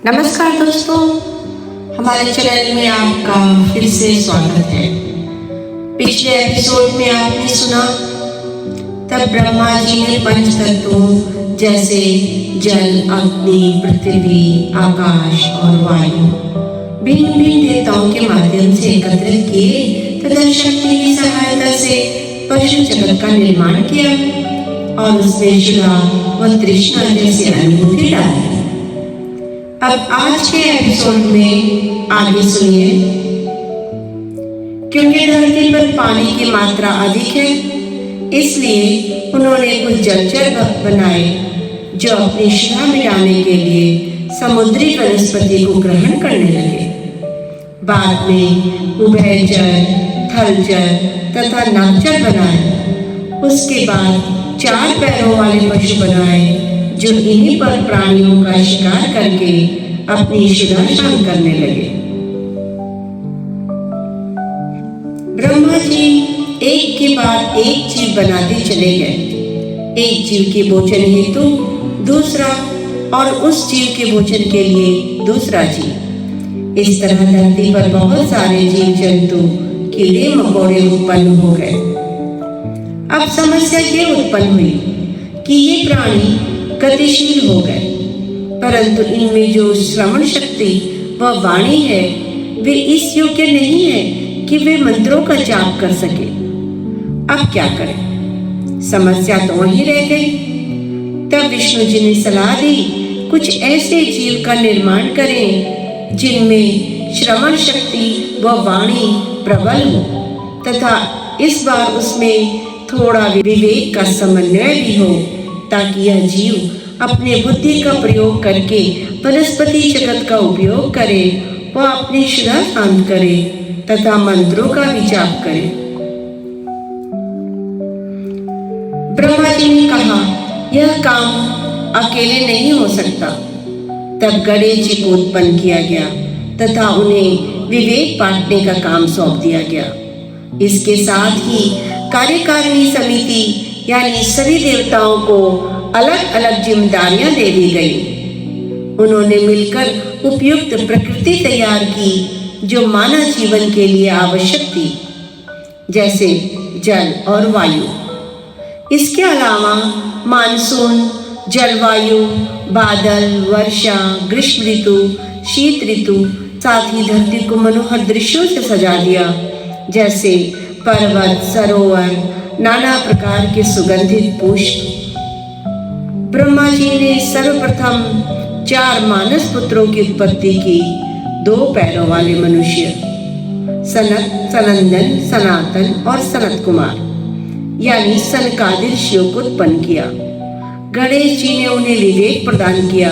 नमस्कार दोस्तों, हमारे चैनल में आपका फिर से स्वागत है। पिछले एपिसोड में आपने सुना तब ब्रह्मा जी ने पंच तत्वों जैसे जल, अग्नि, पृथ्वी, आकाश और वायु भिन्न भिन्न देवताओं के माध्यम से एकत्रित किए तथा शक्ति की सहायता से पशु जगत का निर्माण किया और उसमें शुदा व तृष्णा जैसी अनुभूति डाली। अब आज के एपिसोड में आगे सुनिए। क्योंकि धरती पर पानी की मात्रा अधिक है, इसलिए उन्होंने कुछ जलचर बनाए जो अपनी शिखा मिटाने के लिए समुद्री वनस्पति को ग्रहण करने लगे। बाद में उभयचर, थलचर तथा नभचर बनाए। उसके बाद 4 पैरों वाले पशु बनाए जो इन्हीं पर प्राणियों का शिकार करके अपनी शिला शांत करने लगे। ब्रह्मा जी एक के बाद एक जीव बनाते चले गए। एक जीव के भोजन हेतु दूसरा और उस जीव के भोजन के लिए दूसरा जीव। इस तरह धरती पर बहुत सारे जीव जंतु, कीड़े मकोड़े उत्पन्न हो गए। अब समस्या ये उत्पन्न हुई कि ये प्राणी गतिशील हो गए, परंतु इनमें जो श्रवण शक्ति व वाणी है वे इस योग्य नहीं है कि वे मंत्रों का जाप कर सके। अब क्या करें? समस्या तो वहीं रह गई। तब विष्णु जी ने सलाह दी, कुछ ऐसे जीव का निर्माण करें जिनमें श्रवण शक्ति व वाणी प्रबल हो तथा इस बार उसमें थोड़ा विवेक का समन्वय भी हो, ताकि यह जीव अपने बुद्धि का प्रयोग करके वनस्पति जगत का उपयोग करे व अपनी शिला शांत करे तथा मंत्रों का भी जाप करे। ब्रह्मा जी ने कहा, यह काम अकेले नहीं हो सकता। तब गणेश जी को उत्पन्न किया गया तथा उन्हें विवेक बांटने का काम सौंप दिया गया। इसके साथ ही कार्यकारिणी समिति यानी सभी देवताओं को अलग अलग जिम्मेदारियां दे दी गई। उन्होंने मिलकर उपयुक्त प्रकृति तैयार की जो मानव जीवन के लिए आवश्यक थी, जैसे जल और वायु। इसके अलावा मानसून, जलवायु, बादल, वर्षा, ग्रीष्म ऋतु, शीत ऋतु, साथ ही धरती को मनोहर दृश्यों से सजा दिया, जैसे पर्वत, सरोवर, नाना प्रकार के सुगंधित पुष्प। ब्रह्मा जी ने सर्वप्रथम 4 मानस पुत्रों की उत्पत्ति की। 2 पैरों वाले मनुष्य सनत, सनंदन, सनातन और सनत कुमार यानी सनकादि ऋषियों को उत्पन्न किया। गणेश जी ने उन्हें विवेक प्रदान किया,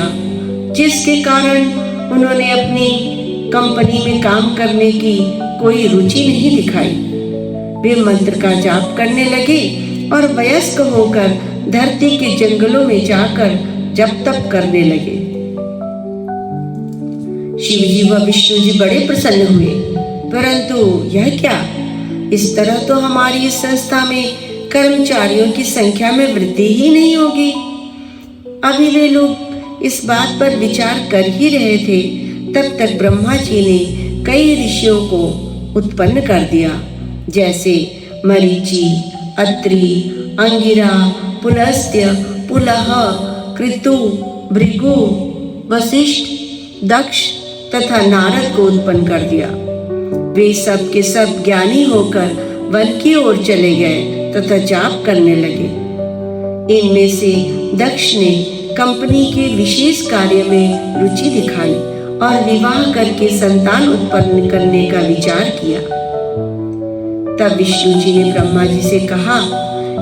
जिसके कारण उन्होंने अपनी कंपनी में काम करने की कोई रुचि नहीं दिखाई। वे मंत्र का जाप करने लगे और वयस्क होकर धरती के जंगलों में जाकर जप तप करने लगे। शिव जी व विष्णु जी बड़े प्रसन्न हुए, परंतु यह क्या, इस तरह तो हमारी इस संस्था में कर्मचारियों की संख्या में वृद्धि ही नहीं होगी। अभी वे लोग इस बात पर विचार कर ही रहे थे, तब तक ब्रह्मा जी ने कई ऋषियों को उत्पन्न कर दिया, जैसे मरीचि, अत्रि, अंगिरा, पुलस्त्य, पुलह, कृतु, भृगु, वशिष्ठ, दक्ष तथा नारद को उत्पन्न कर दिया। वे सब के सब ज्ञानी होकर वन की ओर चले गए तथा जाप करने लगे। इनमें से दक्ष ने कंपनी के विशेष कार्य में रुचि दिखाई और विवाह करके संतान उत्पन्न करने का विचार किया। तब विष्णु जी ने ब्रह्मा जी से कहा,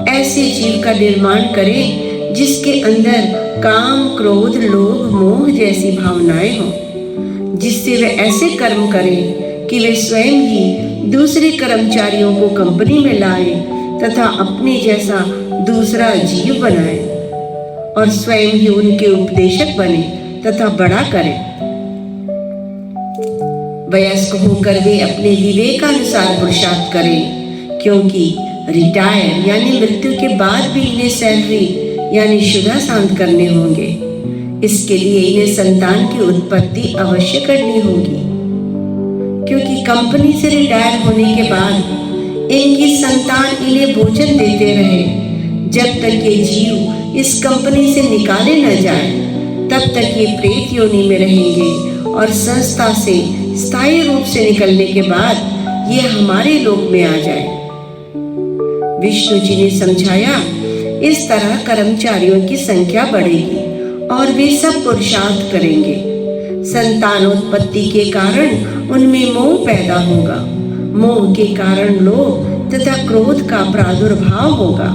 ऐसे जीव का निर्माण करें जिसके अंदर काम, क्रोध, लोभ, मोह जैसी भावनाएं हों, जिससे वे ऐसे कर्म करें कि वे स्वयं ही दूसरे कर्मचारियों को कंपनी में लाएं तथा अपने जैसा दूसरा जीव बनाएं और स्वयं ही उनके उपदेशक बने तथा बड़ा करें। वयस्क होकर वे अपने विवेकानुसार पुरुषार्थ करें, क्योंकि रिटायर यानी मृत्यु के बाद भी इन्हें सैलरी यानी शुदा शांत करने होंगे। इसके लिए इन्हें संतान की उत्पत्ति अवश्य करनी होगी, क्योंकि कंपनी से रिटायर होने के बाद इनकी संतान इन्हें भोजन देते रहे। जब तक ये जीव इस कंपनी से निकाले न जाए, तब तक ये प्रेत योनि में रहेंगे और संस्था से स्थायी रूप से निकलने के बाद ये हमारे लोक में आ जाए। विष्णु जी ने समझाया, इस तरह कर्मचारियों की संख्या बढ़ेगी और वे सब पुरुषार्थ करेंगे। संतानोत्पत्ति के कारण उनमें मोह पैदा होगा। मोह के कारण लोभ तथा क्रोध का प्रादुर्भाव होगा।